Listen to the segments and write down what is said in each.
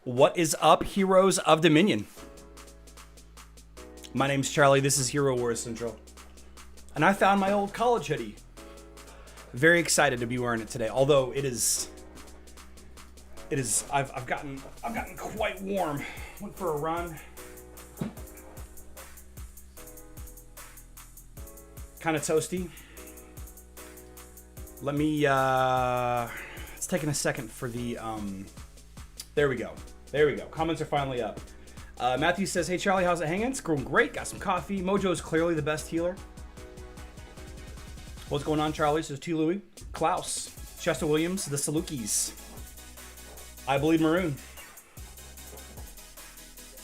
What is up, heroes of Dominion? My name's Charlie. This is Hero Wars Central. And I found my old college hoodie. Very excited to be wearing it today. Although it is I've gotten quite warm. Went for a run. Kind of toasty. Let me it's taking a second for the there we go. Comments are finally up. Matthew says, hey Charlie, how's it hanging? It's going great. Got some coffee. Mojo is clearly the best healer. What's going on, Charlie? Says T. Louie. Klaus. Chester Williams. The Salukis. I Bleed Maroon.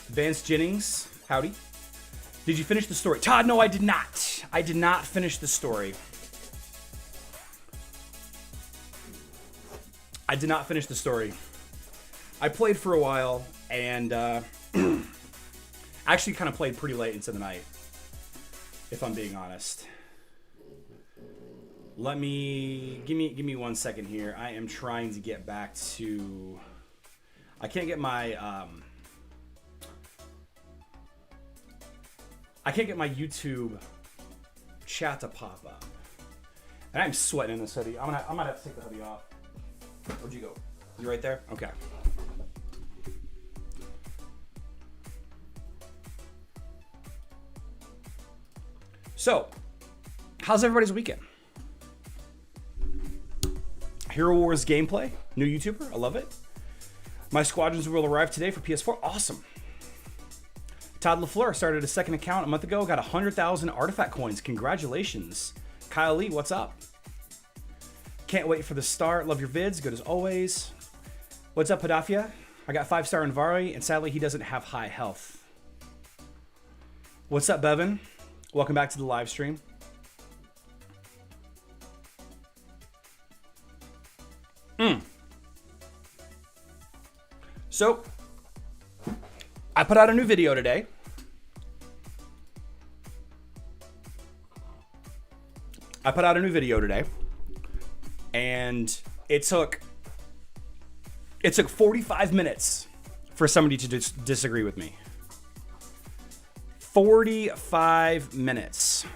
Vance Jennings. Howdy. Did you finish the story? Todd, no, I did not. I did not finish the story. I did not finish the story. I played for a while and actually kind of played pretty late into the night, if I'm being honest. Let me give me 1 second here. I am trying to get back to. I can't get my YouTube chat to pop up, and I'm sweating in this hoodie. I might have to take the hoodie off. Where'd you go? You right there? Okay. So, how's everybody's weekend? Hero Wars gameplay, new YouTuber, I love it. My squadrons will arrive today for PS4, awesome. Todd LaFleur started a second account a month ago, got 100,000 artifact coins, congratulations. Kyle Lee, what's up? Can't wait for the start, love your vids, good as always. What's up, Hadafia? I got 5-star in Vari, and sadly he doesn't have high health. What's up, Bevan? Welcome back to the live stream. So, I put out a new video today. And it took 45 minutes for somebody to disagree with me. 45 minutes.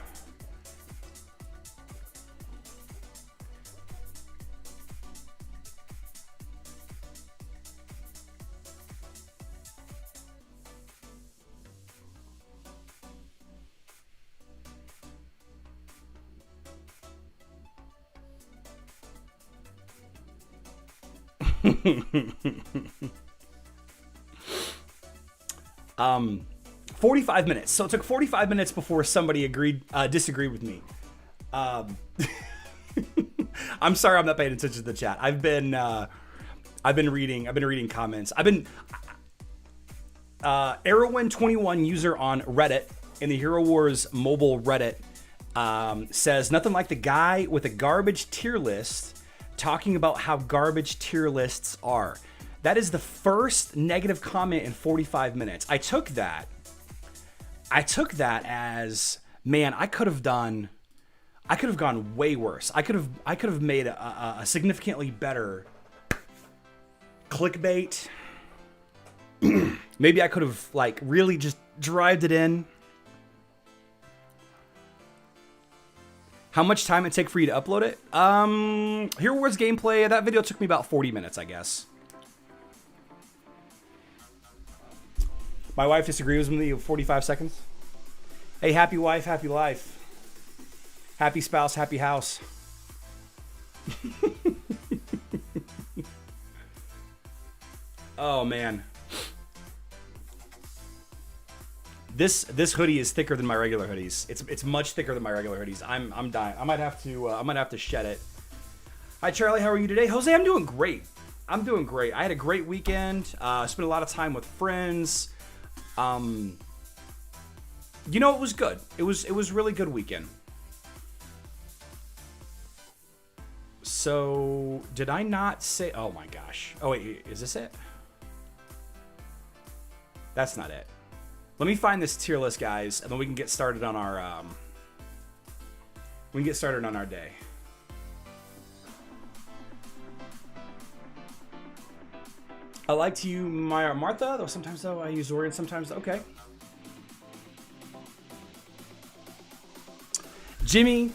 Um, 45 minutes. So it took 45 minutes before somebody disagreed with me. I'm sorry, I'm not paying attention to the chat. I've been reading comments. Arrowin21 user on Reddit in the Hero Wars mobile Reddit says nothing like the guy with a garbage tier list talking about how garbage tier lists are. That is the first negative comment in 45 minutes. I took that as, man, I could have gone way worse. I could have made a significantly better clickbait. Maybe I could have like really just drived it in. How much time it take for you to upload it? Hero Wars gameplay, that video took me about 40 minutes, I guess. My wife disagrees with me 45 seconds. Hey, happy wife, happy life. Happy spouse, happy house. Oh man. This hoodie is thicker than my regular hoodies. It's much thicker than my regular hoodies. I'm dying. I might have to shed it. Hi Charlie, how are you today? Jose, I'm doing great. I had a great weekend. Spent a lot of time with friends. It was good. It was really good weekend. So, did I not say, oh my gosh. Oh wait, is this it? That's not it. Let me find this tier list, guys, and then we can get started on our day. I like to use my Martha, though sometimes though I use Dorian sometimes. Okay. Jimmy,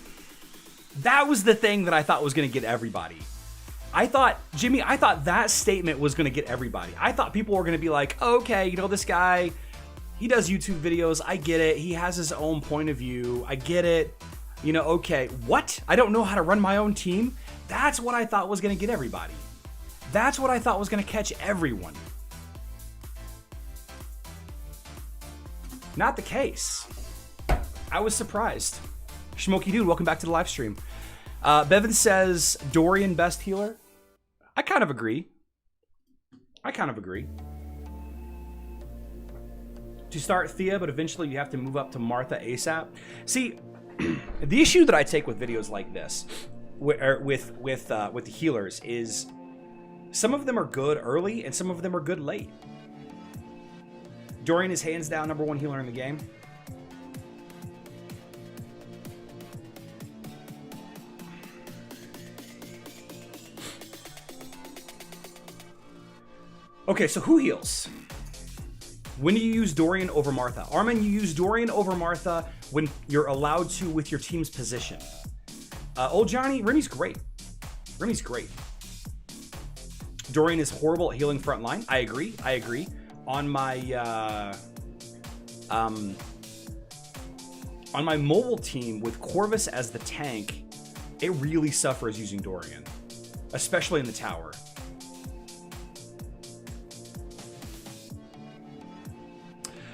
that was the thing that I thought was going to get everybody. I thought that statement was going to get everybody. I thought people were going to be like, oh, okay, you know, this guy, he does YouTube videos. I get it. He has his own point of view. I get it. You know, okay, what? I don't know how to run my own team? That's what I thought was going to get everybody. That's what I thought was going to catch everyone. Not the case. I was surprised. Schmoky Dude, welcome back to the live stream. Bevan says, Dorian best healer. I kind of agree. To start Thea, but eventually you have to move up to Martha ASAP. See, the issue that I take with videos like this, with the healers, is some of them are good early and some of them are good late. Dorian is hands down #1 healer in the game. Okay, so who heals? When do you use Dorian over Martha? Armin, you use Dorian over Martha when you're allowed to with your team's position. Old Johnny, Remy's great. Dorian is horrible at healing front line. I agree. On my mobile team with Corvus as the tank, it really suffers using Dorian, especially in the tower.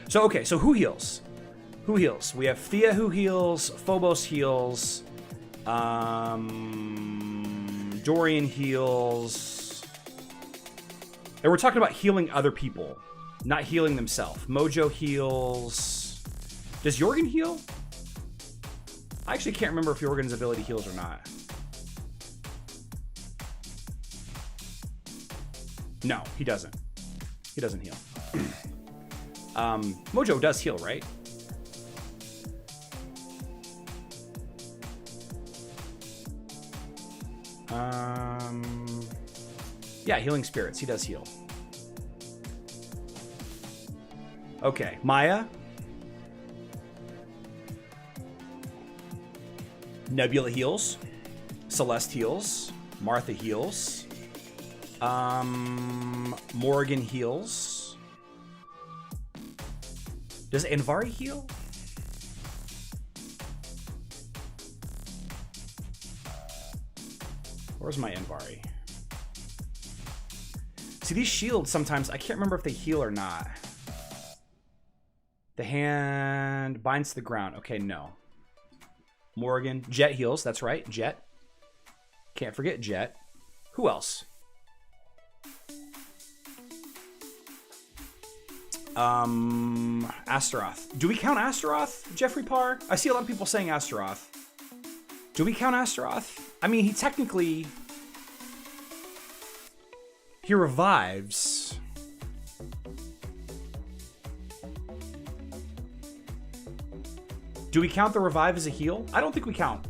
So, okay, so who heals? We have Thea who heals, Phobos heals, Dorian heals. And we're talking about healing other people, not healing themselves. Mojo heals. Does Jorgen heal? I actually can't remember if Jorgen's ability heals or not. No, he doesn't. He doesn't heal. Mojo does heal, right? Yeah, healing spirits. He does heal. Okay, Maya. Nebula heals. Celeste heals. Martha heals. Morgan heals. Does Anvari heal? Where's my Anvari? See, these shields sometimes, I can't remember if they heal or not. The hand binds to the ground. Okay, no. Morgan. Jet heals, that's right. Jet. Can't forget Jet. Who else? Astaroth. Do we count Astaroth, Jeffrey Parr? I see a lot of people saying Astaroth. Do we count Astaroth? I mean, he technically... He revives. Do we count the revive as a heal? I don't think we count.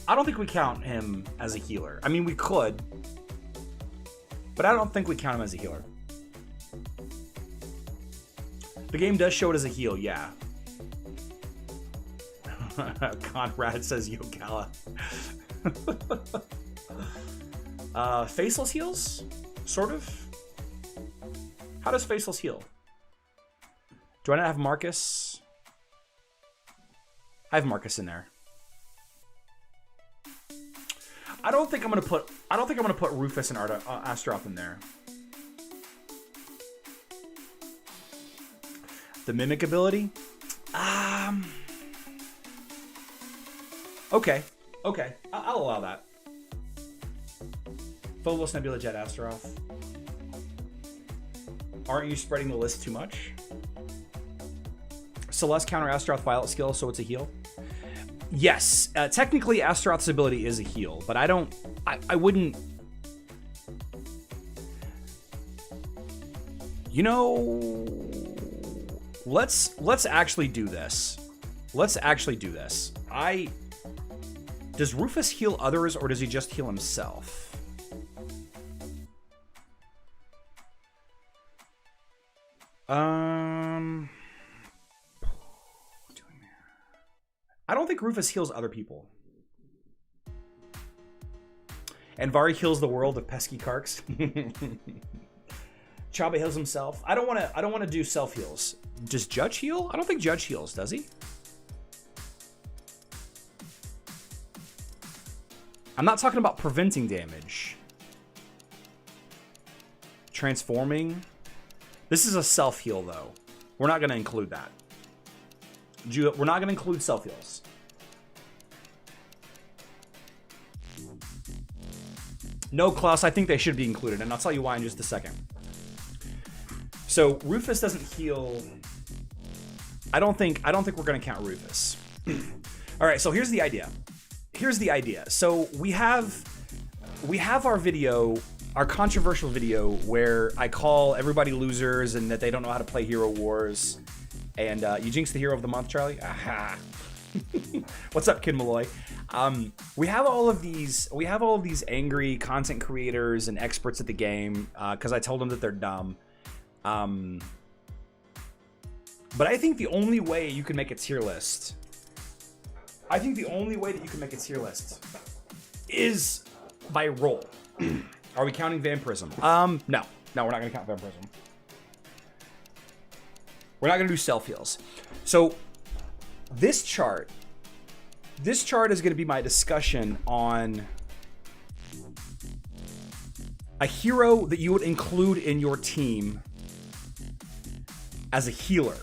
I don't think we count him as a healer. I mean, we could. But I don't think we count him as a healer. The game does show it as a heal, yeah. Conrad says Yogala. Faceless heals? Sort of? How does Faceless heal? Do I not have Marcus? I have Marcus in there. I don't think I'm gonna put Rufus and Astaroth in there. The mimic ability? Okay. I'll allow that. Phobos, Nebula, Jet, Astaroth. Aren't you spreading the list too much? Celeste counter Astaroth Violet skill, so it's a heal. Yes, technically Astaroth's ability is a heal, but I wouldn't. You know, let's actually do this. Does Rufus heal others or does he just heal himself? I don't think Rufus heals other people. And Vari heals the world of pesky carks. Chaba heals himself. I don't want to do self heals. Does Judge heal? I don't think Judge heals, does he? I'm not talking about preventing damage. Transforming. This is a self heal though. We're not going to include that. We're not going to include self heals. No, Klaus, I think they should be included, and I'll tell you why in just a second. So Rufus doesn't heal. I don't think we're going to count Rufus. All right, so here's the idea. So we have our video, our controversial video where I call everybody losers and that they don't know how to play Hero Wars. And you jinxed the hero of the month, Charlie. Aha. What's up, Kid Malloy? We have all of these angry content creators and experts at the game because I told them that they're dumb. But I think the only way you can make a tier list. Is by role. Are we counting Vampirism? No, we're not gonna count Vampirism. We're not gonna do self heals. So this chart is gonna be my discussion on a hero that you would include in your team as a healer.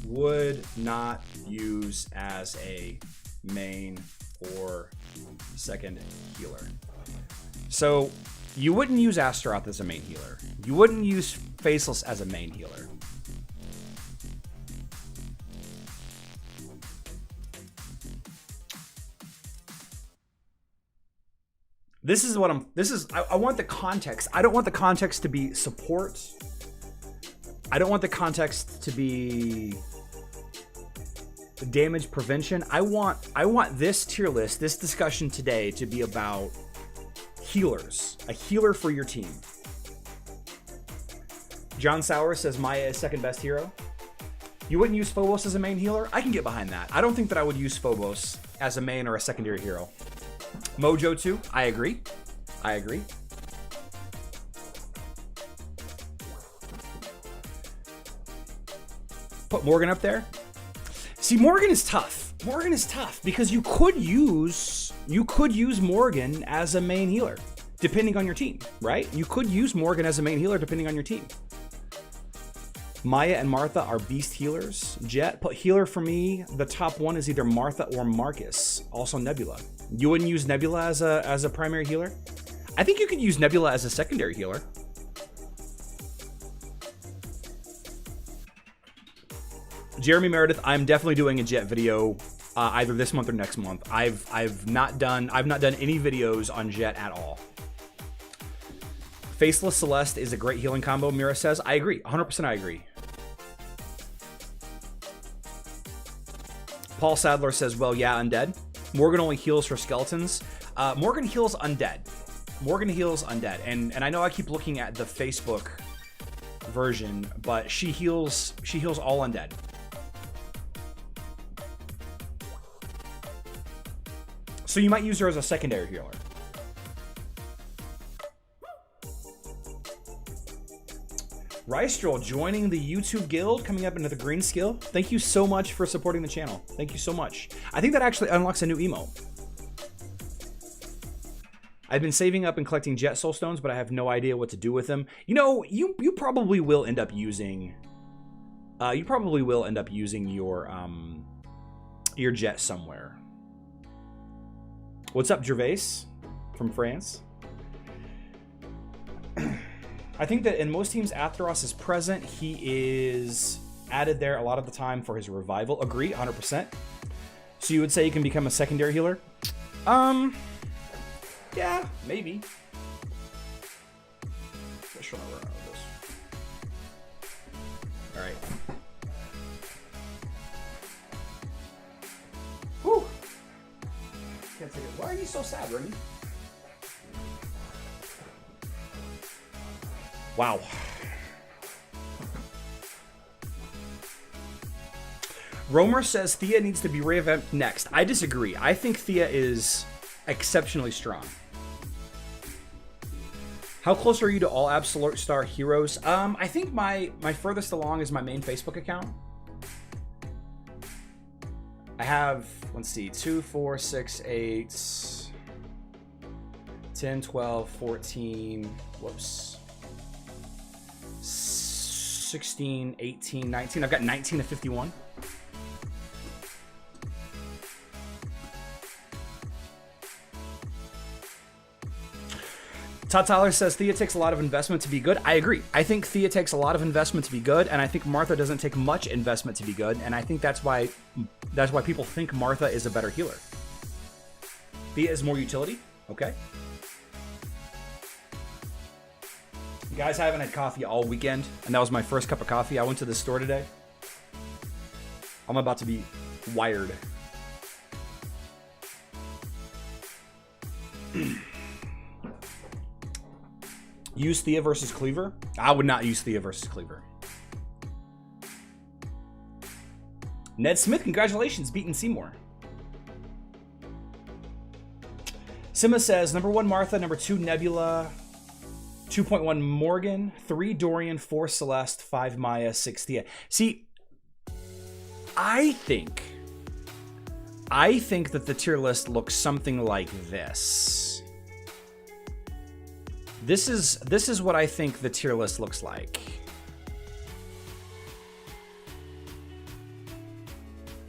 Would not use as a main or second healer. So you wouldn't use Astaroth as a main healer. You wouldn't use Faceless as a main healer. I want the context. I don't want the context to be support. I don't want the context to be damage prevention. I want this tier list, this discussion today to be about healers. A healer for your team. John Sauer says Maya is second best hero. You wouldn't use Phobos as a main healer? I can get behind that. I don't think that I would use Phobos as a main or a secondary hero. Mojo 2, I agree. Put Morgan up there. See, Morgan is tough because you could use Morgan as a main healer depending on your team, right? You could use Morgan as a main healer depending on your team. Maya and Martha are beast healers. Jet, put healer for me. The top one is either Martha or Marcus. Also Nebula. You wouldn't use Nebula as a primary healer? I think you could use Nebula as a secondary healer. Jeremy Meredith, I'm definitely doing a Jet video either this month or next month. I've not done any videos on Jet at all. Faceless Celeste is a great healing combo, Mira says. I agree, 100% I agree. Paul Sadler says, well, yeah, undead. Morgan only heals for skeletons. Morgan heals undead. And I know I keep looking at the Facebook version, but she heals all undead. So you might use her as a secondary healer. Rystral joining the YouTube guild, coming up into the green skill. Thank you so much for supporting the channel. Thank you so much. I think that actually unlocks a new emote. I've been saving up and collecting Jet Soul Stones, but I have no idea what to do with them. You know, you probably will end up using your Jet somewhere. What's up, Gervais from France? I think that in most teams, Atheros is present. He is added there a lot of the time for his revival. Agree, 100%. So you would say you can become a secondary healer? Yeah, maybe. Let's run around with this. All right. Whew. Can't take it. Why are you so sad, Remy? Wow. Romer says Thea needs to be revamped next. I disagree. I think Thea is exceptionally strong. How close are you to all Absolute Star heroes? I think my furthest along is my main Facebook account. I have, let's see, 2, 4, 6, 8, 10, 12, 14, whoops, 16, 18, 19. I've got 19 to 51. Todd Tyler says Thea takes a lot of investment to be good. I agree. I think Thea takes a lot of investment to be good, and I think Martha doesn't take much investment to be good, and I think that's why people think Martha is a better healer. Thea is more utility. Okay. You guys, I haven't had coffee all weekend, and that was my first cup of coffee. I went to the store today. I'm about to be wired. Use Thea versus Cleaver? I would not use Thea versus Cleaver. Ned Smith, congratulations, beating Seymour. Sima says, number 1 Martha, number 2 Nebula, 2.1 Morgan, 3 Dorian, 4 Celeste, 5 Maya, 6 Thea. See, I think that the tier list looks something like this. This is what I think the tier list looks like.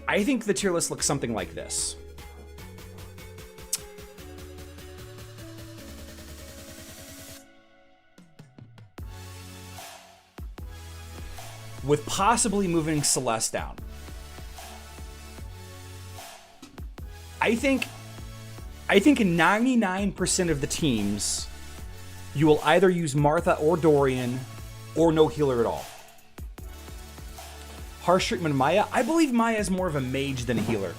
I think the tier list looks something like this. With possibly moving Celeste down. I think 99% of the teams, you will either use Martha or Dorian or no healer at all. Harsh treatment of Maya. I believe Maya is more of a mage than a healer.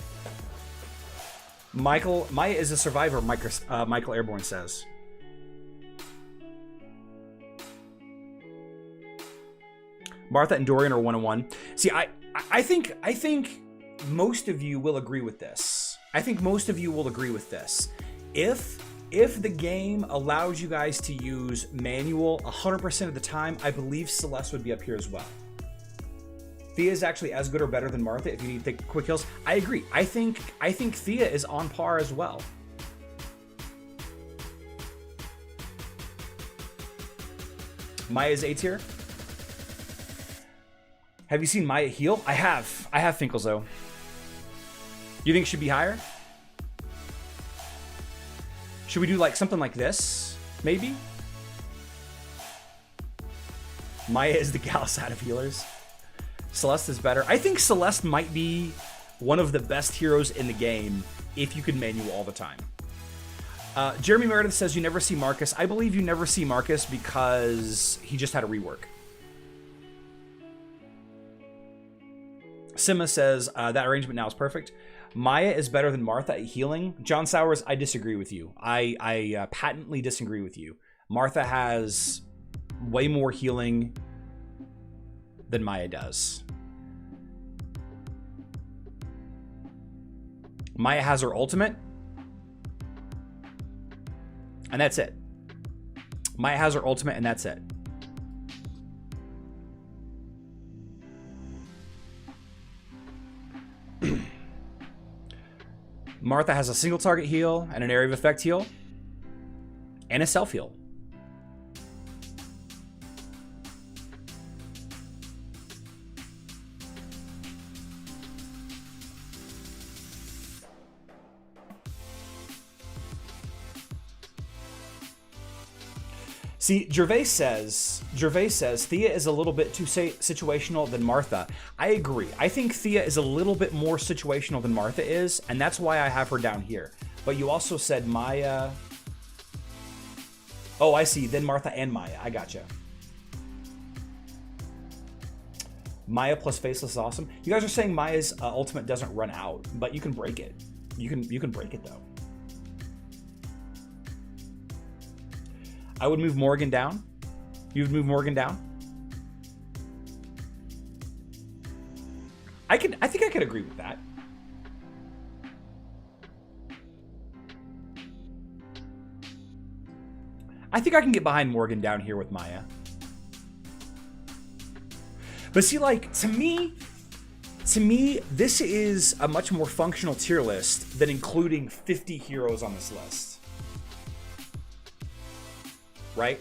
Maya is a survivor, Michael Airborne says. Martha and Dorian are 1-on-1. See, I think most of you will agree with this. I think most of you will agree with this. If the game allows you guys to use manual 100% of the time, I believe Celeste would be up here as well. Thea is actually as good or better than Martha if you need to take quick kills. I agree. I think Thea is on par as well. Maya is A tier. Have you seen Maya heal? I have Finkel's though. You think it should be higher? Should we do like something like this? Maybe? Maya is the Gallus out of healers. Celeste is better. I think Celeste might be one of the best heroes in the game if you could manual all the time. Jeremy Meredith says you never see Marcus. I believe you never see Marcus because he just had a rework. Sima says that arrangement now is perfect. Maya is better than Martha at healing. John Sowers, I disagree with you. I patently disagree with you. Martha has way more healing than Maya does. Maya has her ultimate, and that's it. Maya has her ultimate, and that's it. Martha has a single target heal and an area of effect heal and a self heal. See, Gervais says Thea is a little bit too situational than Martha. I agree. I think Thea is a little bit more situational than Martha is, and that's why I have her down here. But you also said Maya. Oh, I see. Then Martha and Maya. I gotcha. Maya plus Faceless is awesome. You guys are saying Maya's ultimate doesn't run out, but you can break it. You can break it though. I would move Morgan down. You would move Morgan down. I think I could agree with that. I think I can get behind Morgan down here with Maya. But see, like, to me, this is a much more functional tier list than including 50 heroes on this list. Right?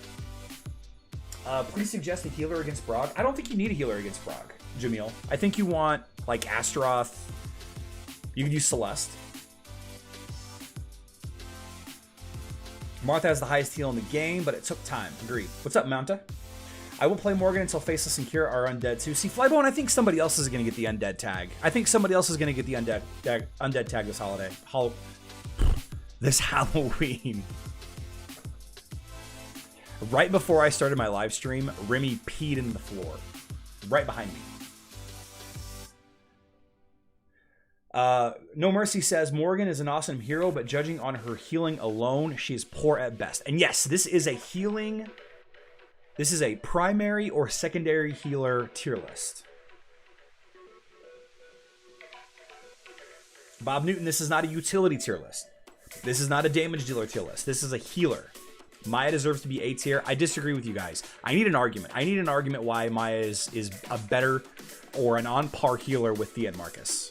Please suggest a healer against Brog. I don't think you need a healer against Brog, Jamil. I think you want, like, Astaroth. You could use Celeste. Martha has the highest heal in the game, but it took time. Agreed. What's up, Mounta? I will play Morgan until Faceless and Cure are undead too. See, Flybone, I think somebody else is going to get the undead tag. I think somebody else is going to get the undead tag this holiday. This Halloween. Right before I started my live stream, Remy peed in the floor. Right behind me. No Mercy says, Morgan is an awesome hero, but judging on her healing alone, she is poor at best. And yes, this is a healing... This is a primary or secondary healer tier list. Bob Newton, this is not a utility tier list. This is not a damage dealer tier list. This is a healer. Maya deserves to be A tier. I disagree with you guys. I need an argument. I need an argument why Maya is a better or an on-par healer with Thea and Marcus.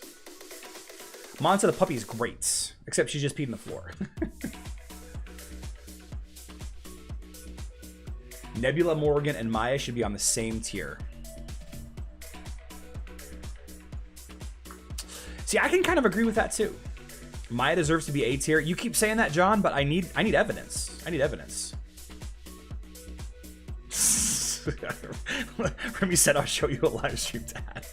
Monta the puppy is great, except she just peed in the floor. Nebula, Morgan, and Maya should be on the same tier. See, I can kind of agree with that too. Maya deserves to be A tier. You keep saying that, John, but I need evidence. I need evidence. Remy said I'll show you a live stream dad.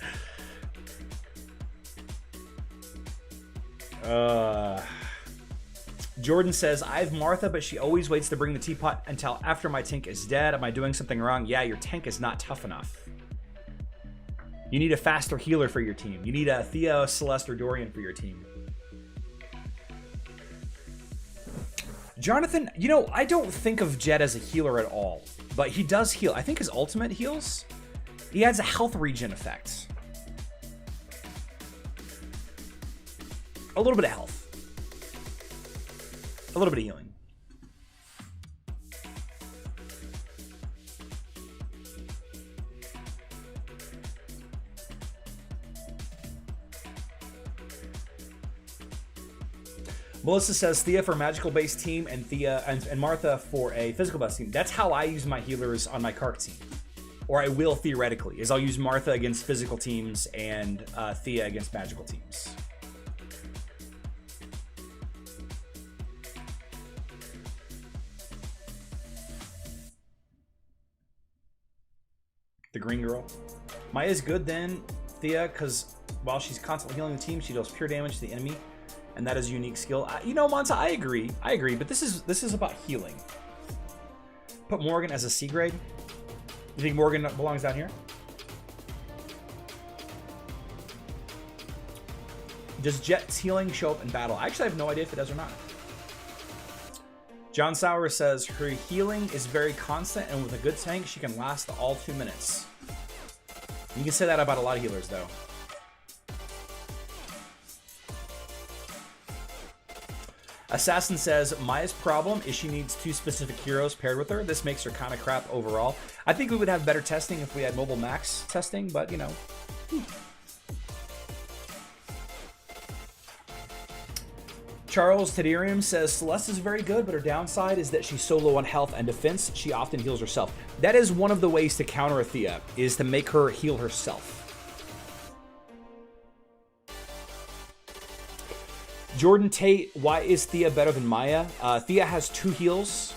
Jordan says, I have Martha, but she always waits to bring the teapot until after my tank is dead. Am I doing something wrong? Yeah, your tank is not tough enough. You need a faster healer for your team. You need a Thea, Celeste, or Dorian for your team. Jonathan, you know, I don't think of Jet as a healer at all, but he does heal. I think his ultimate heals. He adds a health regen effect. A little bit of health. A little bit of healing. Melissa says Thea for a magical based team and Thea and Martha for a physical based team. That's how I use my healers on my Kark team. Or I will theoretically, is I'll use Martha against physical teams and Thea against magical teams. The green girl. Maya's good then, Thea, because while she's constantly healing the team, she deals pure damage to the enemy, and that is a unique skill. You know, Monta, I agree, but this is about healing. Put Morgan as a C grade. You think Morgan belongs down here? Does Jet's healing show up in battle? I actually have no idea if it does or not. John Sauer says, her healing is very constant, and with a good tank, she can last all 2 minutes. You can say that about a lot of healers, though. Assassin says, Maya's problem is she needs 2 specific heroes paired with her. This makes her kind of crap overall. I think we would have better testing if we had mobile max testing, but, you know. Charles Tederium says, Celeste is very good, but her downside is that she's so low on health and defense, she often heals herself. That is one of the ways to counter a Thea, is to make her heal herself. Jordan Tate, why is Thea better than Maya? Thea has 2 heals.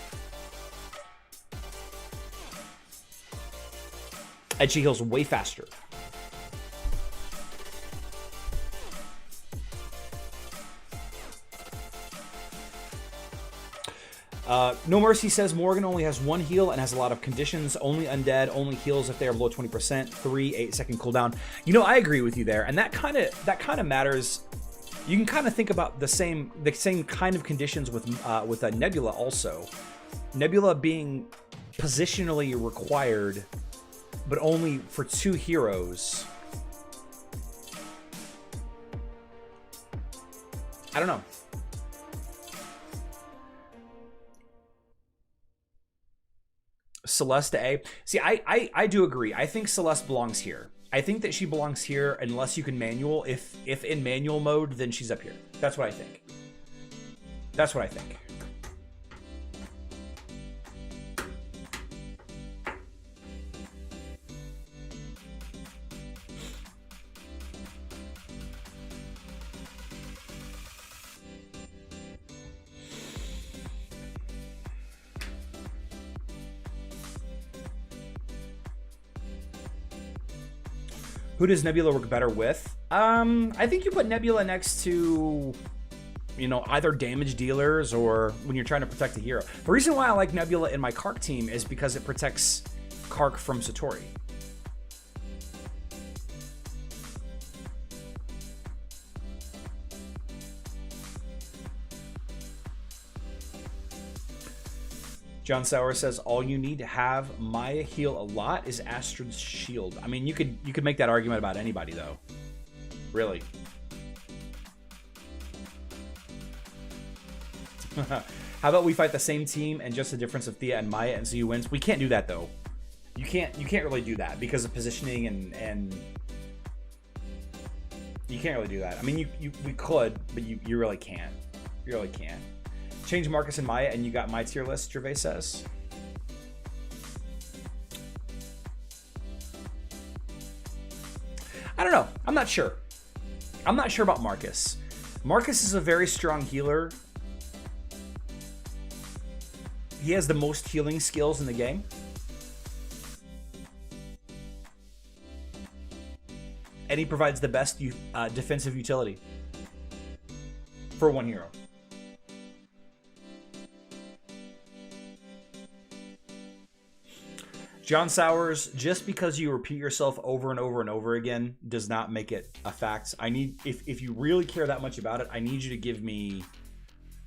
And she heals way faster. No Mercy says Morgan only has 1 heal and has a lot of conditions. Only undead, only heals if they are below 20%. 3 8-second cooldown. You know, I agree with you there, and that kind of matters. You can kind of think about the same kind of conditions with a Nebula also. Nebula being positionally required, but only for 2 heroes. I don't know. Celeste A. See, I do agree. I think Celeste belongs here. I think that she belongs here unless you can manual. If in manual mode, then she's up here. That's what I think. That's what I think. Who does Nebula work better with? I think you put Nebula next to, you know, either damage dealers or when you're trying to protect a hero. The reason why I like Nebula in my Kark team is because it protects Kark from Satori. John Sauer says all you need to have Maya heal a lot is Astrid's shield. I mean, you could make that argument about anybody though. Really. How about we fight the same team and just the difference of Thea and Maya and see who wins? We can't do that though. You can't really do that because of positioning and you can't really do that. I mean, we could, but you really can't. You really can't. Change Marcus and Maya and you got my tier list, Gervais says. I don't know. I'm not sure. I'm not sure about Marcus. Marcus is a very strong healer. He has the most healing skills in the game. And he provides the best defensive utility for one hero. John Sowers, just because you repeat yourself over and over and over again does not make it a fact. I need, if you really care that much about it, I need you to give me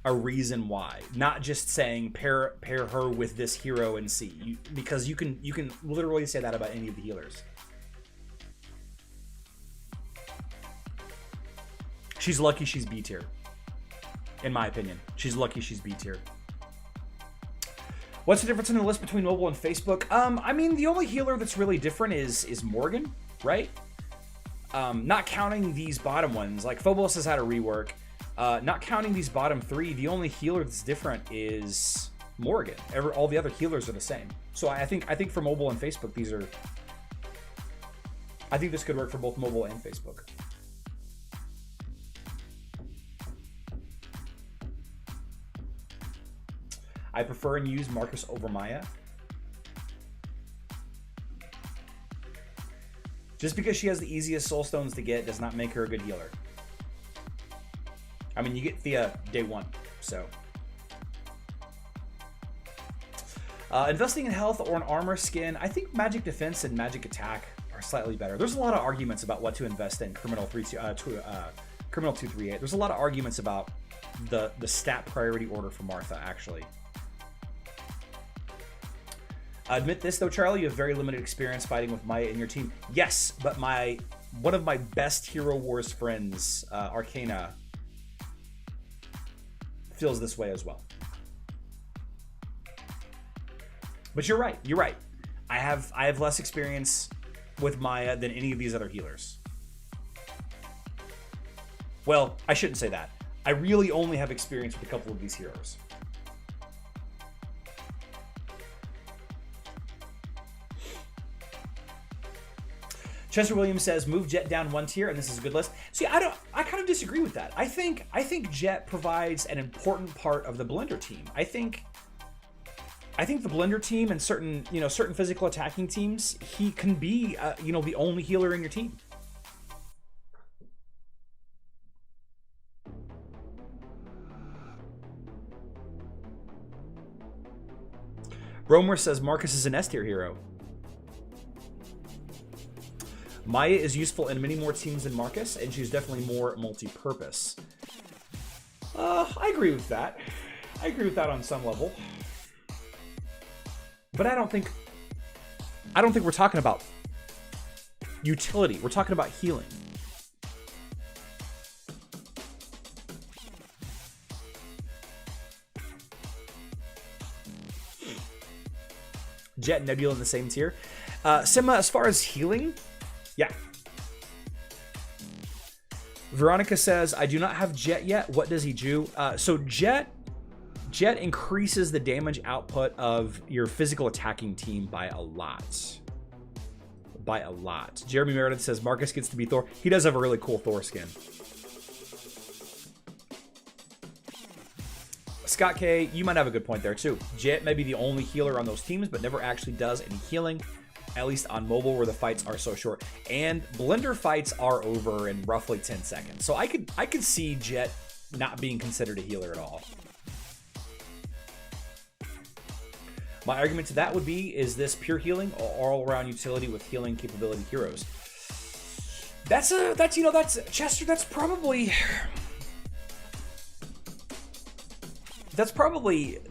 a reason why. Not just saying pair her with this hero and see. Because you can literally say that about any of the healers. She's lucky she's B tier. In my opinion. She's lucky she's B tier. What's the difference in the list between mobile and Facebook? I mean, the only healer that's really different is Morgan, right? Not counting these bottom ones. Like, Phobos has had a rework. Not counting these bottom three, the only healer that's different is Morgan. All the other healers are the same. So I think for mobile and Facebook, these are... I think this could work for both mobile and Facebook. I prefer and use Marcus over Maya. Just because she has the easiest soul stones to get does not make her a good healer. I mean, you get Thea day one, so. Investing in health or an armor skin, I think magic defense and magic attack are slightly better. There's a lot of arguments about what to invest in Criminal 238. There's a lot of arguments about the stat priority order for Martha, actually. Admit this though, Charlie, you have very limited experience fighting with Maya in your team. Yes, but one of my best Hero Wars friends, Arcana, feels this way as well. But you're right. You're right. I have less experience with Maya than any of these other healers. Well, I shouldn't say that. I really only have experience with a couple of these heroes. Chester Williams says, move Jet down one tier, and this is a good list. See, I kind of disagree with that. I think Jet provides an important part of the Blender team. I think the Blender team and certain physical attacking teams, he can be the only healer in your team. Romer says Marcus is an S tier hero. Maya is useful in many more teams than Marcus, and she's definitely more multi-purpose. I agree with that. I agree with that on some level. But I don't think we're talking about utility. We're talking about healing. Jet and Nebula in the same tier. Sima, as far as healing, yeah. Veronica says, I do not have Jet yet. What does he do? So Jet increases the damage output of your physical attacking team by a lot. By a lot. Jeremy Meredith says Marcus gets to be Thor. He does have a really cool Thor skin. Scott K, you might have a good point there too. Jet may be the only healer on those teams, but never actually does any healing, at least on mobile where the fights are so short. And blender fights are over in roughly 10 seconds. So I could see Jet not being considered a healer at all. My argument to that would be, is this pure healing or all-around utility with healing capability heroes? That's Chester, that's probably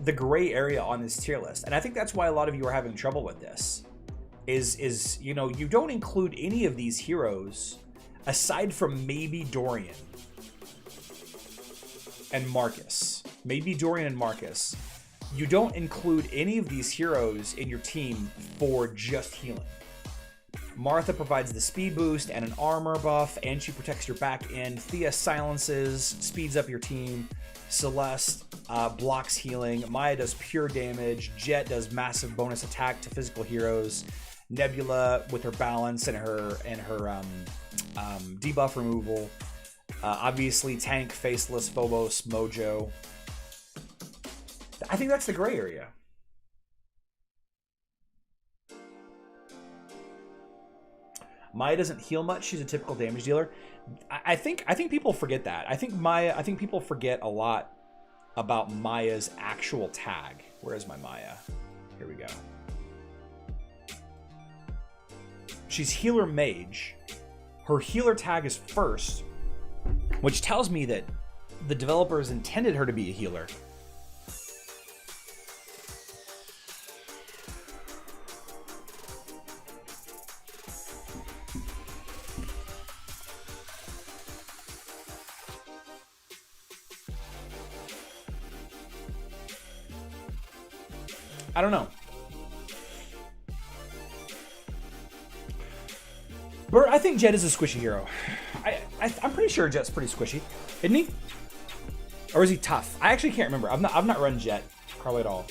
the gray area on this tier list. And I think that's why a lot of you are having trouble with this. Is you don't include any of these heroes aside from maybe Dorian and Marcus. Maybe Dorian and Marcus. You don't include any of these heroes in your team for just healing. Martha provides the speed boost and an armor buff, and she protects your back end. Thea silences, speeds up your team. Celeste blocks healing. Maya does pure damage. Jet does massive bonus attack to physical heroes. Nebula with her balance and her debuff removal. Obviously, tank, faceless, Phobos, Mojo. I think that's the gray area. Maya doesn't heal much. She's a typical damage dealer. I think people forget that. I think people forget a lot about Maya's actual tag. Where is my Maya? Here we go. She's healer mage. Her healer tag is first, which tells me that the developers intended her to be a healer. I don't know. But I think Jet is a squishy hero. I'm pretty sure Jet's pretty squishy, isn't he? Or is he tough? I actually can't remember. I've not run Jet hardly at all.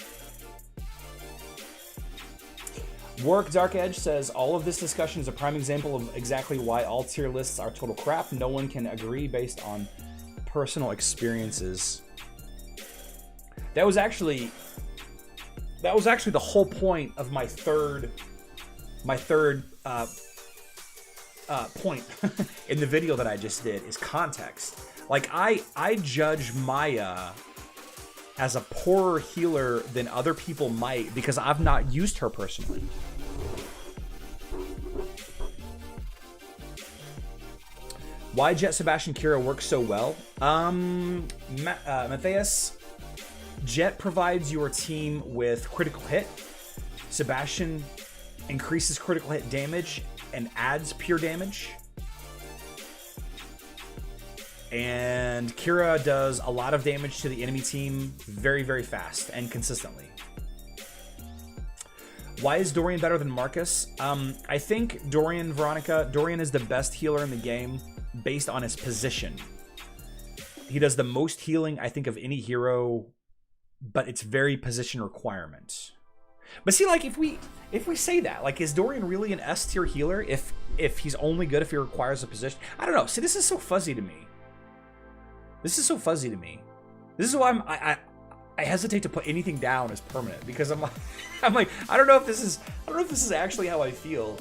Warwick Dark Edge says all of this discussion is a prime example of exactly why all tier lists are total crap. No one can agree based on personal experiences. That was actually the whole point of my third point in the video that I just did, is context. Like, I judge Maya as a poorer healer than other people might because I've not used her personally. Why Jet, Sebastian, Kira works so well? Matthias, Jet provides your team with critical hit. Sebastian increases critical hit damage and adds pure damage. And Kira does a lot of damage to the enemy team very, very fast and consistently. Why is Dorian better than Marcus? I think Dorian is the best healer in the game based on his position. He does the most healing, I think, of any hero, but it's very position requirement. But see, like, if we say that, like, is Dorian really an S tier healer if he's only good if he requires a position? I don't know. See, this is so fuzzy to me. This is so fuzzy to me. This is why I hesitate to put anything down as permanent, because I'm like I don't know if this is actually how I feel,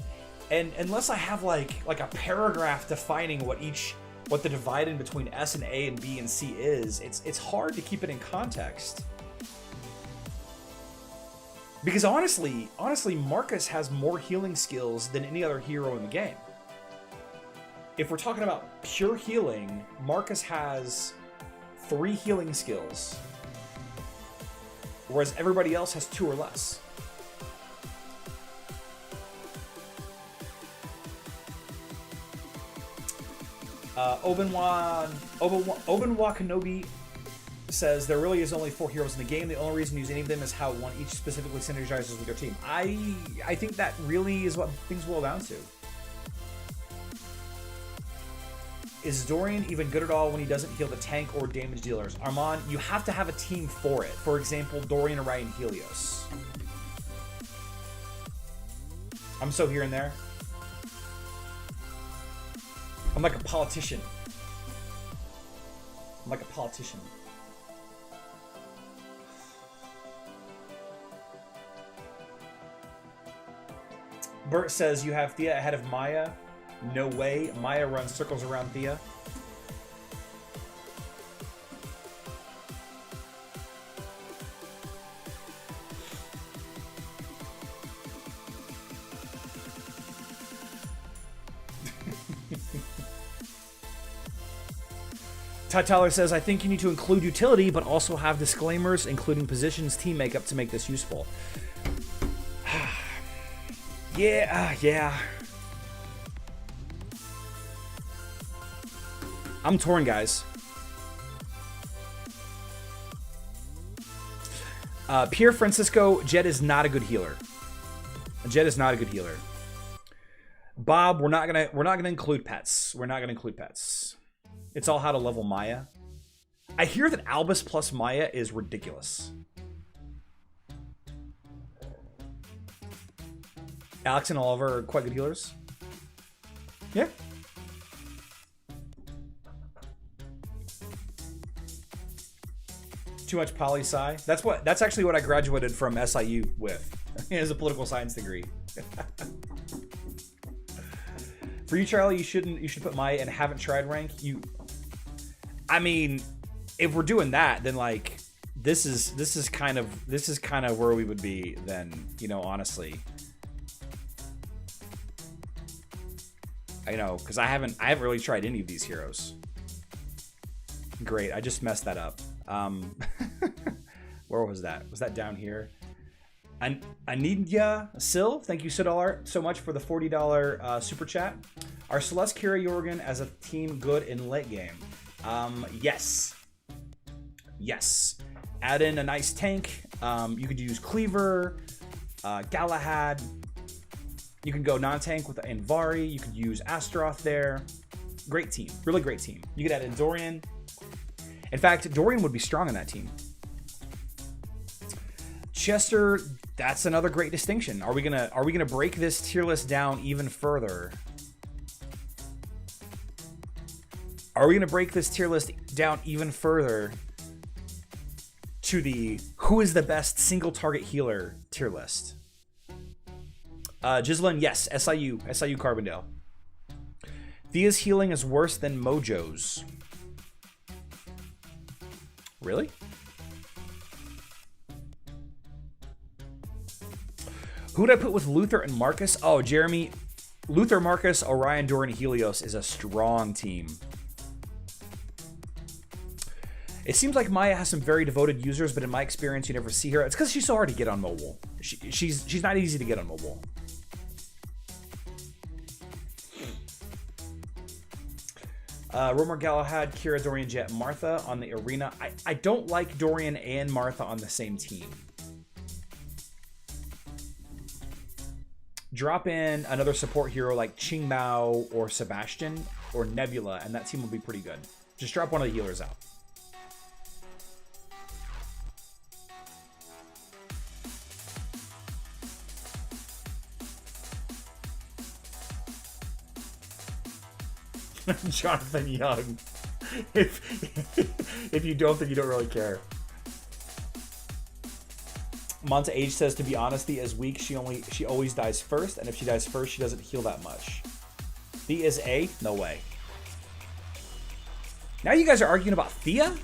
and unless I have like a paragraph defining what the divide in between S and A and B and C is, it's hard to keep it in context. Because honestly, Marcus has more healing skills than any other hero in the game. If we're talking about pure healing, Marcus has 3 healing skills, whereas everybody else has 2 or less. Obenwa Kenobi says there really is only 4 heroes in the game. The only reason to use any of them is how one each specifically synergizes with their team. I think that really is what things boil down to. Is Dorian even good at all when he doesn't heal the tank or damage dealers? Armand, you have to have a team for it. For example, Dorian, Orion, Helios. I'm so here and there. I'm like a politician. I'm like a politician. Bert says you have Thea ahead of Maya. No way. Maya runs circles around Thea. Ty Tyler says, I think you need to include utility, but also have disclaimers, including positions, team makeup to make this useful. Yeah. I'm torn, guys. Pierre Francisco, Jet is not a good healer. Jet is not a good healer. Bob, we're not gonna include pets. We're not gonna include pets. It's all how to level Maya. I hear that Albus plus Maya is ridiculous. Alex and Oliver are quite good healers. Yeah. Too much poli-sci. That's actually what I graduated from SIU with. As a political science degree. For you, Charlie, you should put Maya in haven't tried rank. I mean, if we're doing that, then like this is kind of where we would be then, you know, honestly. I know, because I haven't really tried any of these heroes. Great, I just messed that up. Where was that? Was that down here? Anidya Sil, thank you so much for the $40 super chat. Are Celeste, Kira, Jorgen as a team good in late game? Yes. Add in a nice tank. You could use Cleaver, Galahad. You can go non-tank with Anvari. You could use Astaroth there. Great team. Really great team. You could add in Dorian. In fact, Dorian would be strong in that team. Chester, that's another great distinction. Are we gonna break this tier list down even further? Are we gonna break this tier list down even further to the who is the best single target healer tier list? Gislin, yes, SIU Carbondale. Thea's healing is worse than Mojo's. Really? Who'd I put with Luther and Marcus? Oh, Jeremy. Luther, Marcus, Orion, Dorian, Helios is a strong team. It seems like Maya has some very devoted users, but in my experience, you never see her. It's because she's so hard to get on mobile. She's not easy to get on mobile. Romer, Galahad, Kira, Dorian, Jet, Martha on the arena. I don't like Dorian and Martha on the same team. Drop in another support hero like Qingmao or Sebastian or Nebula, and that team will be pretty good. Just drop one of the healers out. Jonathan Young. If you don't, then you don't really care. Monta Age says, to be honest, Thea is weak. She always dies first, and if she dies first, she doesn't heal that much. Thea is A? No way. Now you guys are arguing about Thea?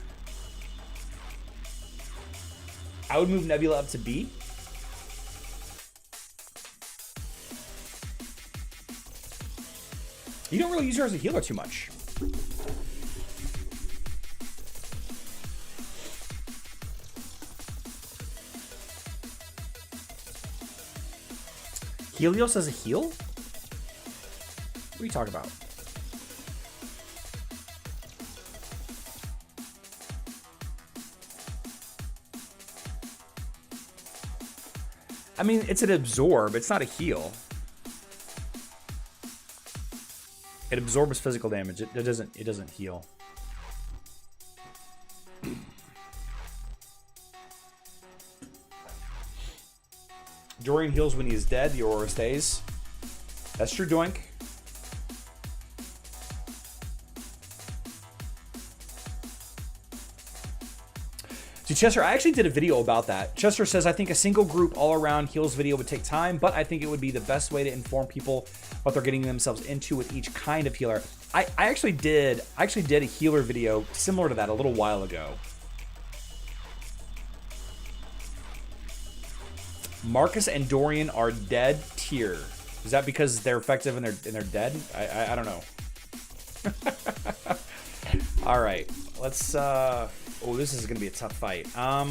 I would move Nebula up to B. You don't really use her as a healer too much. Helios as a heal? What are you talking about? I mean, it's an absorb. It's not a heal. It absorbs physical damage. It doesn't heal. Dorian heals when he is dead. The aura stays. That's true, Doink. See, Chester, I actually did a video about that. Chester says, I think a single group all-around heals video would take time, but I think it would be the best way to inform people what they're getting themselves into with each kind of healer. I actually did a healer video similar to that a little while ago. Marcus and Dorian are dead tier. Is that because they're effective and they're dead? I don't know. All right, let's. Oh, this is gonna be a tough fight. I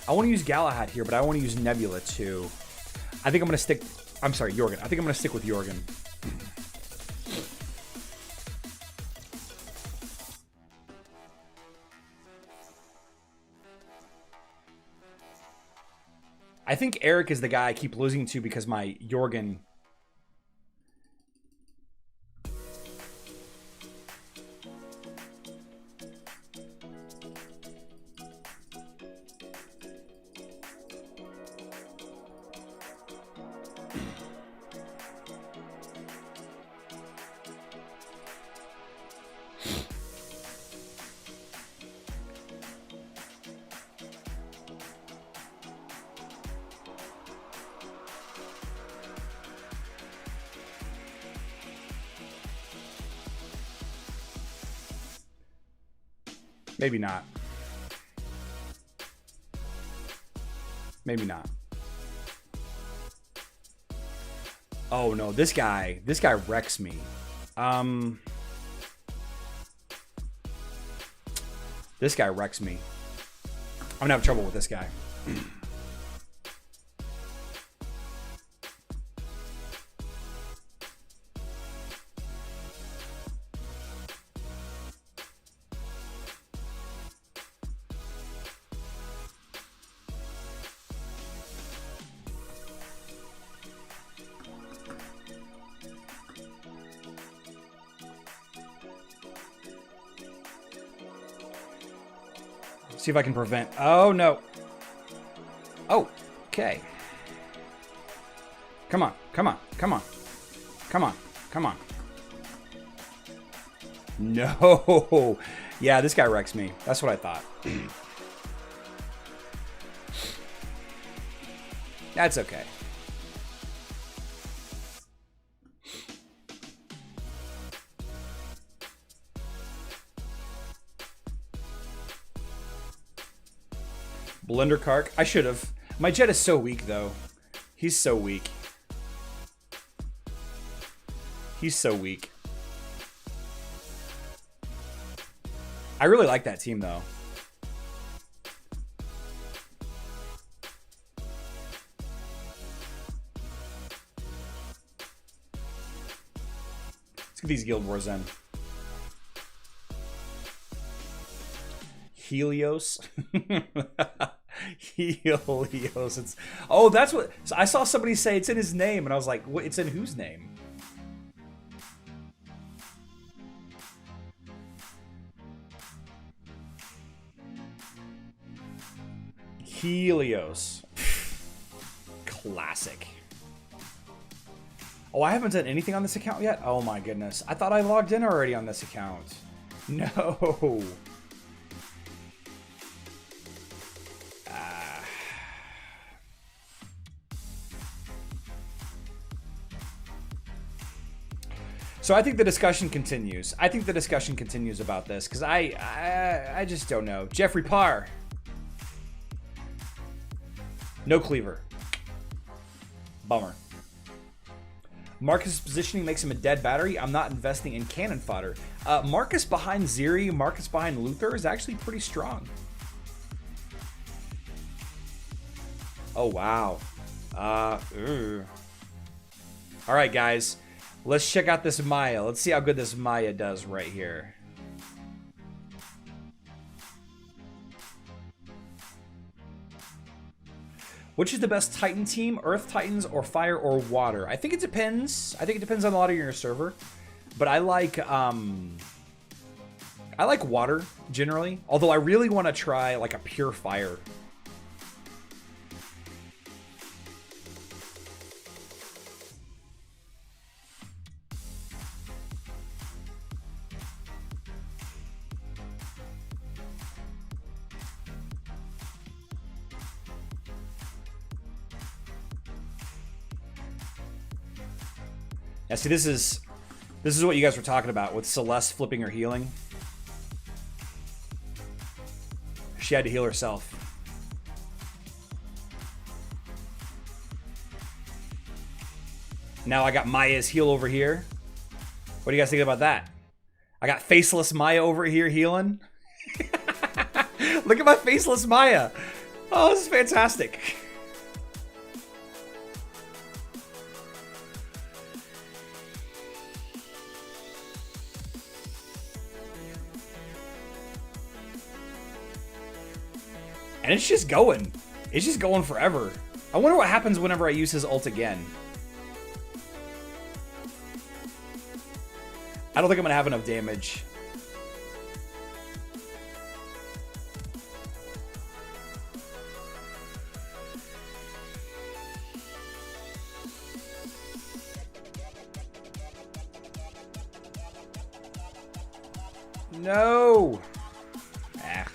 want to use Galahad here, but I want to use Nebula too. I think I'm gonna stick. I'm sorry, Jorgen. I think I'm gonna stick with Jorgen. I think Eric is the guy I keep losing to because my Jorgen. Maybe not. Maybe not. Oh no, this guy wrecks me. This guy wrecks me. I'm gonna have trouble with this guy. See if I can prevent. Oh, no. Oh, okay. Come on, come on, come on. Come on, come on. No. Yeah, this guy wrecks me. That's what I thought. That's okay. Blender Kark. I should have. My Jet is so weak, though. He's so weak. He's so weak. I really like that team, though. Let's get these Guild Wars in. Helios. Helios. It's, oh, that's what. So I saw somebody say it's in his name, and I was like, what, it's in whose name? Helios. Classic. Oh, I haven't done anything on this account yet? Oh my goodness. I thought I logged in already on this account. No. So I think the discussion continues. I think the discussion continues about this because I just don't know. Jeffrey Parr. No cleaver. Bummer. Marcus' positioning makes him a dead battery. I'm not investing in cannon fodder. Marcus behind Ziri, Marcus behind Luther is actually pretty strong. Oh, wow. All right, guys. Let's check out this Maya. Let's see how good this Maya does right here. Which is the best Titan team? Earth Titans or Fire or Water? I think it depends. I think it depends on a lot of your server. But I like Water generally. Although I really want to try like a pure Fire. Yeah, see, this is what you guys were talking about with Celeste flipping her healing. She had to heal herself. Now I got Maya's heal over here. What do you guys think about that? I got faceless Maya over here healing. Look at my faceless Maya. Oh, this is fantastic. And it's just going. It's just going forever. I wonder what happens whenever I use his ult again. I don't think I'm going to have enough damage. No. Ah.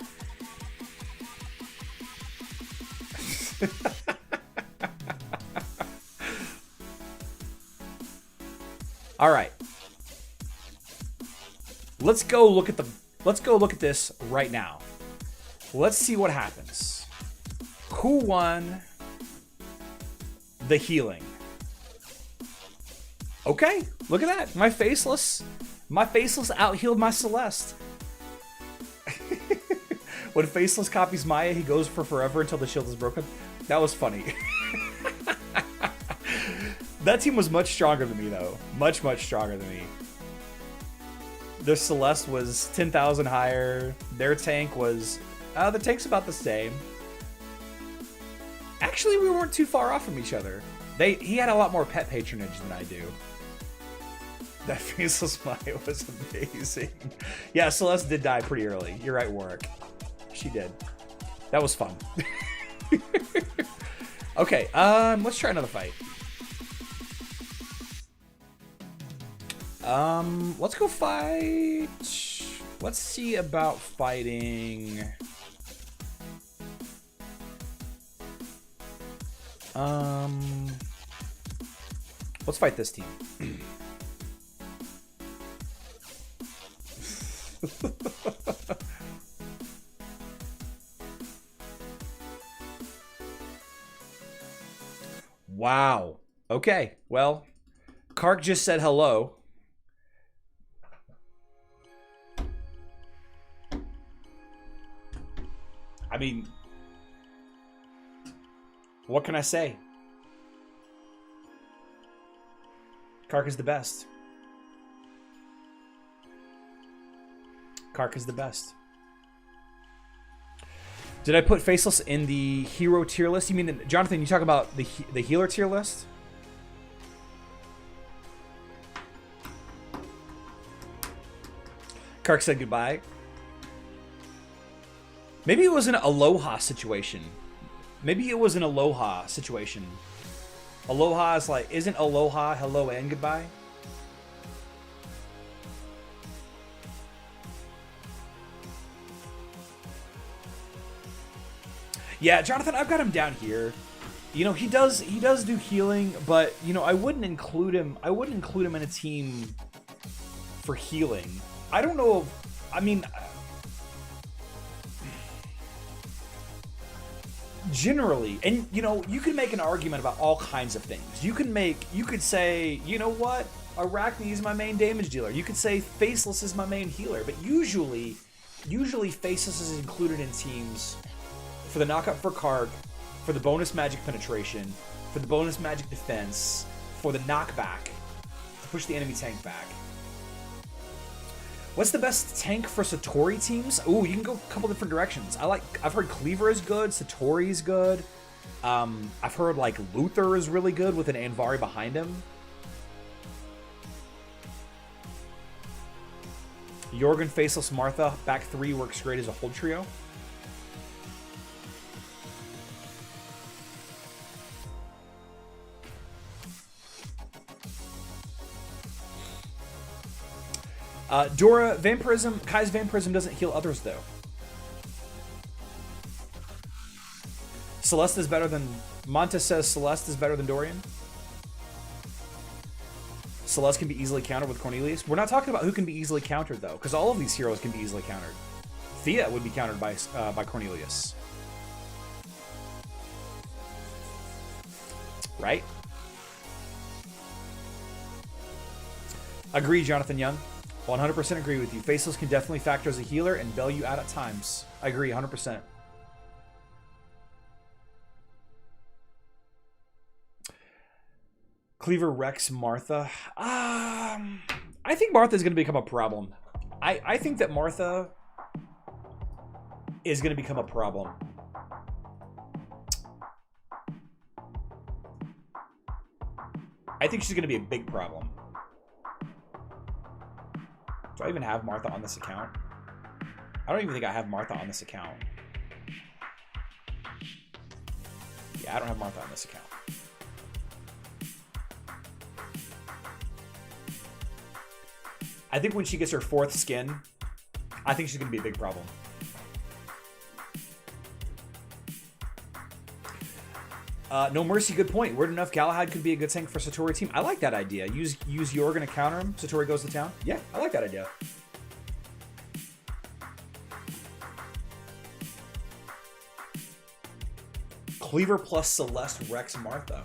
All right. Let's go look at this right now. Let's see what happens. Who won the healing? Okay, look at that. My faceless out-healed my Celeste. When Faceless copies Maya, he goes for forever until the shield is broken. That was funny. That team was much stronger than me, though. Much, much stronger than me. Their Celeste was 10,000 higher. Their tank was... the tank's about the same. Actually, we weren't too far off from each other. He had a lot more pet patronage than I do. That Faceless Maya was amazing. Yeah, Celeste did die pretty early. You're right, Warwick. She did. That was fun. Okay, let's try another fight. Let's go fight... Let's see about fighting... Let's fight this team. Wow. Okay, well, Kark just said hello. I mean, what can I say? Kark is the best. Kark is the best. Did I put Faceless in the hero tier list? You mean, Jonathan, you talk about the healer tier list? Kark said goodbye. Maybe it was an Aloha situation. Maybe it was an Aloha situation. Aloha is like, isn't Aloha hello and goodbye? Yeah, Jonathan, I've got him down here. You know, he does do healing, but you know, I wouldn't include him in a team for healing. I don't know if, I mean, generally, and you know, you can make an argument about all kinds of things. You could say, you know what, Arachne is my main damage dealer. You could say Faceless is my main healer, but usually Faceless is included in teams for the knockup for Kark, for the bonus magic penetration, for the bonus magic defense, for the knockback, to push the enemy tank back. What's the best tank for Satori teams? Ooh, you can go a couple different directions. I've heard Cleaver is good, Satori is good. I've heard like Luther is really good with an Anvari behind him. Jorgen, Faceless, Martha, back 3 works great as a hold trio. Dora, Vampirism. Kai's Vampirism doesn't heal others, though. Celeste is better than... Monta says Celeste is better than Dorian. Celeste can be easily countered with Cornelius. We're not talking about who can be easily countered, though, because all of these heroes can be easily countered. Thea would be countered by Cornelius. Right? Agree, Jonathan Young. 100% agree with you. Faceless can definitely factor as a healer and bail you out at times. I agree, 100%. Cleaver, Rex, Martha. I think Martha is going to become a problem. I think that Martha is going to become a problem. I think she's going to be a big problem. Do I even have Martha on this account? I don't even think I have Martha on this account. Yeah, I don't have Martha on this account. I think when she gets her 4th skin, I think she's going to be a big problem. No Mercy, good point. Weird enough, Galahad could be a good tank for Satori team. I like that idea. Use Jorgen to counter him. Satori goes to town. Yeah, I like that idea. Cleaver plus Celeste, Rex, Martha.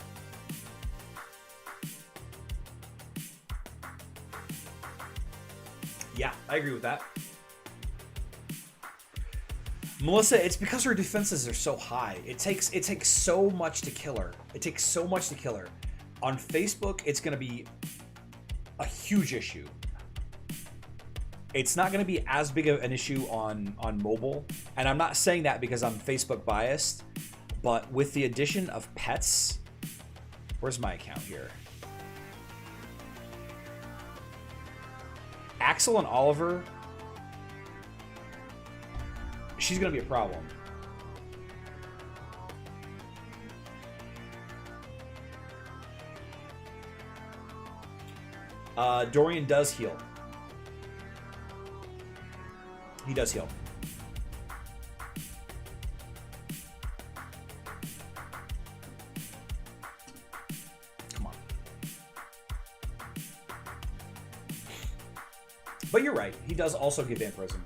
Yeah, I agree with that. Melissa, it's because her defenses are so high. It takes so much to kill her. It takes so much to kill her. On Facebook, it's going to be a huge issue. It's not going to be as big of an issue on mobile. And I'm not saying that because I'm Facebook biased. But with the addition of pets... Where's my account here? Axel and Oliver... She's going to be a problem. Dorian does heal. He does heal. Come on. But you're right. He does also give vampirism.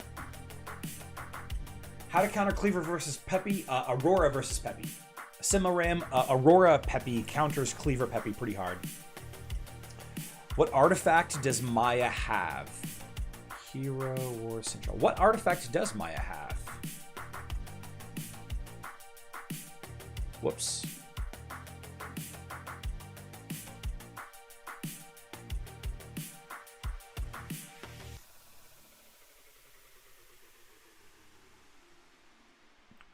How to counter Cleaver versus Peppy? Aurora versus Peppy. Simaram, Aurora Peppy counters Cleaver Peppy pretty hard. What artifact does Maya have? Hero War Central. What artifact does Maya have? Whoops.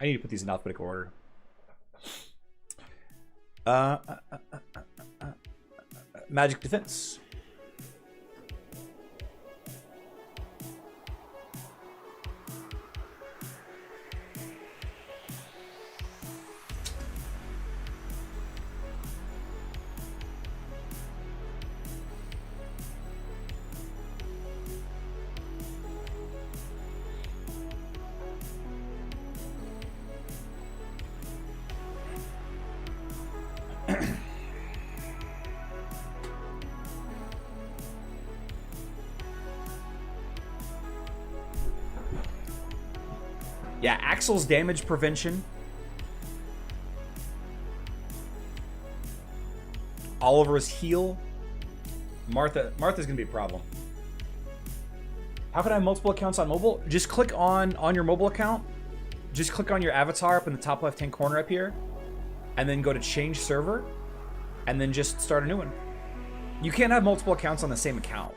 I need to put these in alphabetical order. Magic Defense. Yeah, Axel's damage prevention. Oliver's heal. Martha's gonna be a problem. How can I have multiple accounts on mobile? Just click on your mobile account. Just click on your avatar up in the top left-hand corner up here. And then go to change server. And then just start a new one. You can't have multiple accounts on the same account.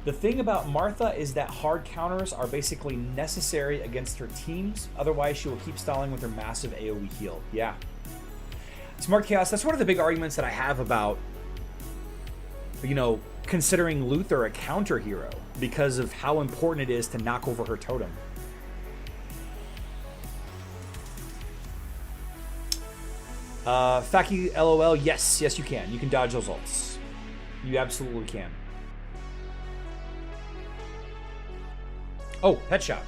The thing about Martha is that hard counters are basically necessary against her teams. Otherwise, she will keep stalling with her massive AoE heal. Yeah. Smart Chaos, that's one of the big arguments that I have about, you know, considering Luther a counter hero because of how important it is to knock over her totem. Faki LOL, yes, you can. You can dodge those ults. You absolutely can. Oh, headshot.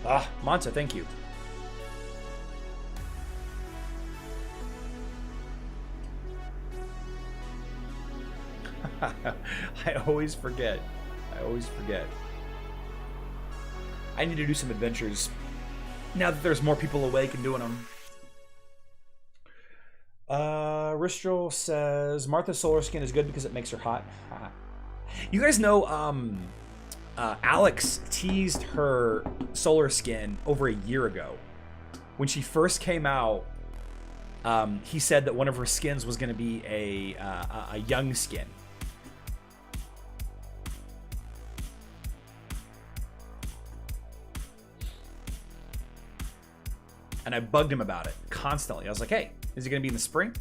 Ah, Monta, thank you. I always forget. I need to do some adventures now that there's more people awake and doing them. Ristral says Martha's solar skin is good because it makes her hot. You guys know Alex teased her solar skin over a year ago. When she first came out, he said that one of her skins was going to be a young skin. And I bugged him about it constantly. I was like, hey, is it going to be in the spring?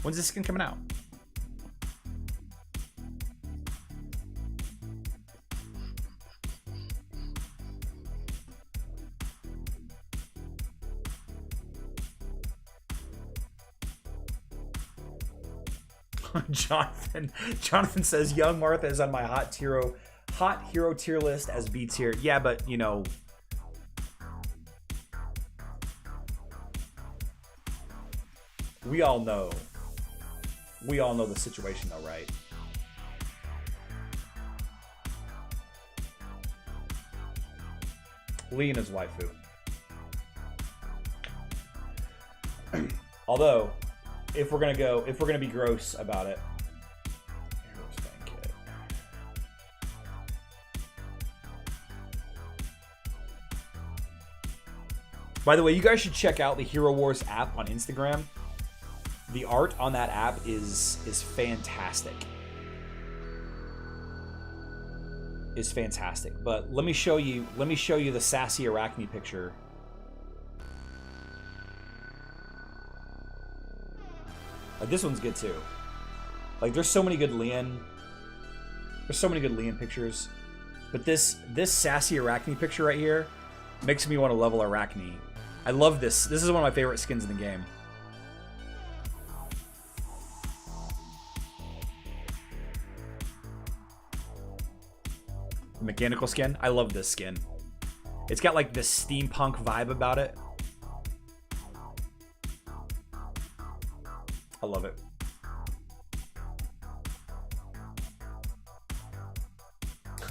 When's this skin coming out? Jonathan says young Martha is on my hot hero tier list as B tier. Yeah, but you know, we all know the situation though, right? Lena's waifu. Although, if we're gonna be gross about it. By the way, you guys should check out the Hero Wars app on Instagram. The art on that app is fantastic. Is fantastic. But let me show you the sassy Arachne picture. This one's good too. Like there's so many good Lian. There's so many good Lian pictures. But this sassy Arachne picture right here makes me want to level Arachne. I love this. This is one of my favorite skins in the game. Mechanical skin. I love this skin. It's got like this steampunk vibe about it. I love it.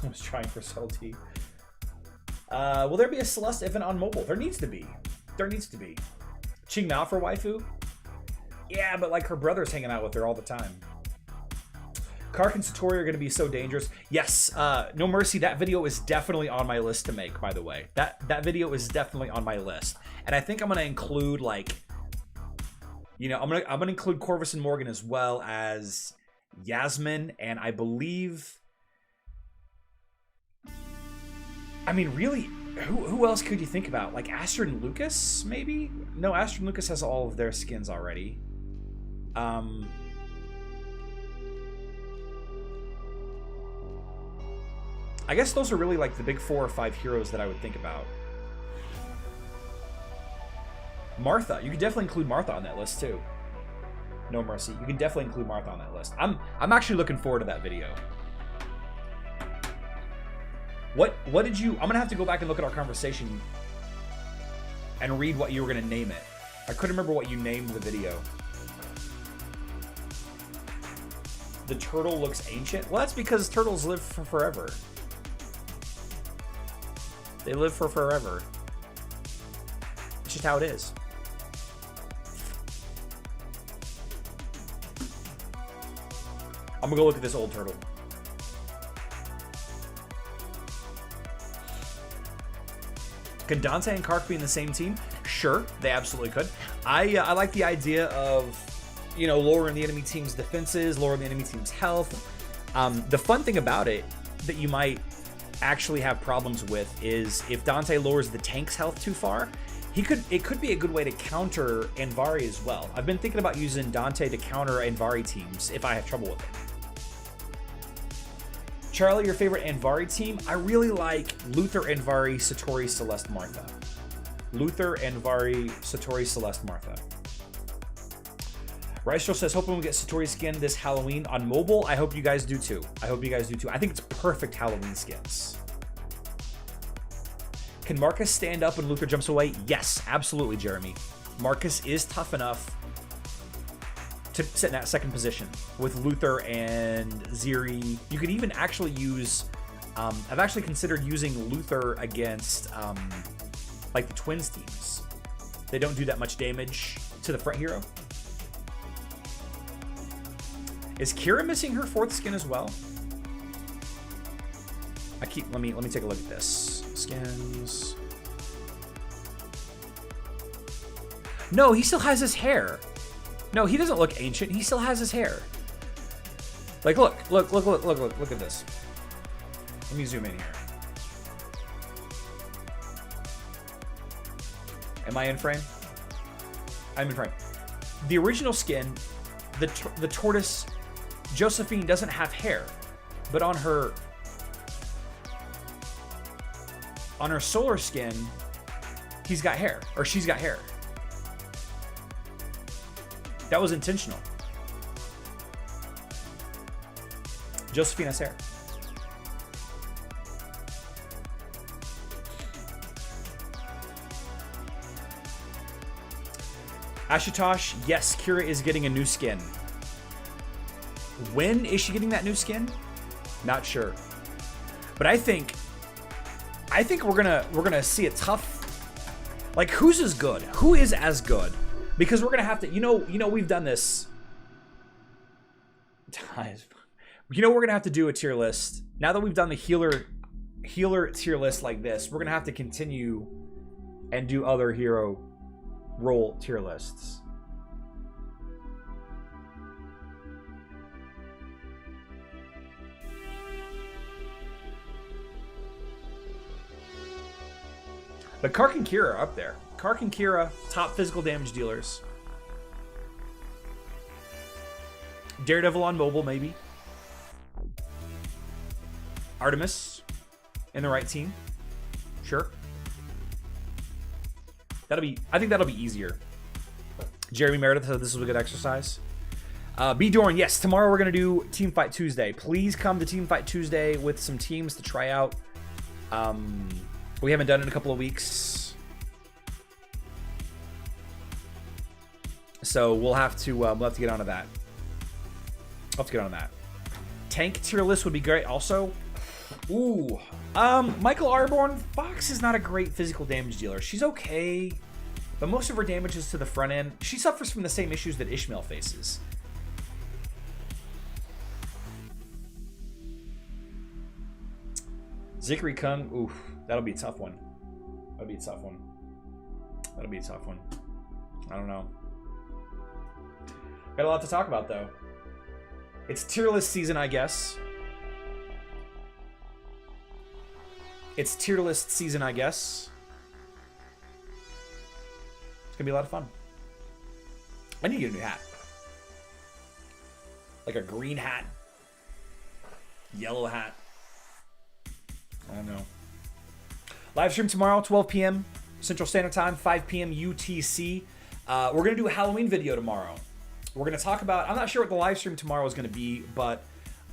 I was trying for salty. Will there be a Celeste event on mobile? There needs to be. There needs to be. Ching Mao for waifu? Yeah, but like her brother's hanging out with her all the time. Kark and Satori are going to be so dangerous. Yes, No Mercy, that video is definitely on my list to make, by the way. That video is definitely on my list. And I think I'm going to include, like, you know, I'm gonna include Corvus and Morgan as well as Yasmin, and I believe... I mean, really, who else could you think about? Like Astrid and Lucas, maybe? No, Astrid and Lucas has all of their skins already. I guess those are really like the big 4 or 5 heroes that I would think about. Martha, you could definitely include Martha on that list too. No Mercy, you can definitely include Martha on that list. I'm actually looking forward to that video. What did you... I'm gonna have to go back and look at our conversation and read what you were gonna name it. I couldn't remember what you named the video. The turtle looks ancient? Well, that's because turtles live for forever. They live for forever. It's just how it is. I'm gonna go look at this old turtle. Can Dante and Kark be in the same team? Sure, they absolutely could. I like the idea of, you know, lowering the enemy team's defenses, lowering the enemy team's health. The fun thing about it that you might actually have problems with is if Dante lowers the tank's health too far, it could be a good way to counter Anvari as well. I've been thinking about using Dante to counter Anvari teams if I have trouble with it. Charlie, your favorite Anvari team? I really like Luther, Anvari, Satori, Celeste, Martha. Luther, Anvari, Satori, Celeste, Martha. Rystro says, hoping we get Satori skin this Halloween on mobile. I hope you guys do too. I think it's perfect Halloween skins. Can Marcus stand up when Luther jumps away? Yes, absolutely, Jeremy. Marcus is tough enough to sit in that second position with Luther and Ziri. You could even actually use... I've actually considered using Luther against like the Twins teams. They don't do that much damage to the front hero. Is Kira missing her 4th skin as well? Let me take a look at this. Skins. No, he still has his hair. No, he doesn't look ancient. He still has his hair. Like, look at this. Let me zoom in here. Am I in frame? I'm in frame. The original skin, the tortoise, Josephine doesn't have hair, but on her solar skin, he's got hair, or she's got hair. That was intentional. Josephine has hair. Ashutosh, yes, Kira is getting a new skin. When is she getting that new skin? Not sure. But I think we're gonna see a tough, like, who's as good? Who is as good? Because we're gonna have to, you know, we've done this. You know, we're gonna have to do a tier list. Now that we've done the healer tier list like this, we're gonna have to continue and do other hero role tier lists. But Kark and Kira are up there. Kark and Kira, top physical damage dealers. Daredevil on mobile, maybe. Artemis in the right team. Sure. I think that'll be easier. Jeremy Meredith said this was a good exercise. B. Dorn, yes, tomorrow we're going to do Team Fight Tuesday. Please come to Team Fight Tuesday with some teams to try out. We haven't done it in a couple of weeks. So we'll have to get onto that. Tank tier list would be great also. Ooh. Michael Arborn, Fox is not a great physical damage dealer. She's okay, but most of her damage is to the front end. She suffers from the same issues that Ishmael faces. Zikri Kung, oof, that'll be a tough one. That'll be a tough one. I don't know. Got a lot to talk about, though. It's tier list season, I guess. It's tier list season, I guess. It's gonna be a lot of fun. I need to get a new hat. Like a green hat. Yellow hat. I don't know. Live stream tomorrow, 12 p.m. Central Standard Time, 5 p.m. UTC. We're going to do a Halloween video tomorrow. We're going to talk about... I'm not sure what the live stream tomorrow is going to be, but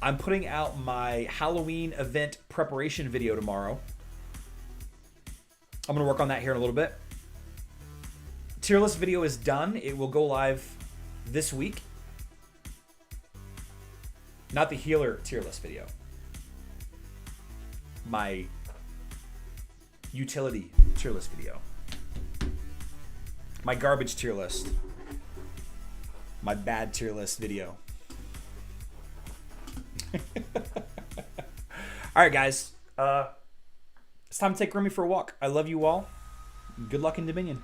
I'm putting out my Halloween event preparation video tomorrow. I'm going to work on that here in a little bit. Tier list video is done. It will go live this week. Not the healer tier list video. My utility tier list video. My garbage tier list. My bad tier list video. Alright, guys. It's time to take Remy for a walk. I love you all. Good luck in Dominion.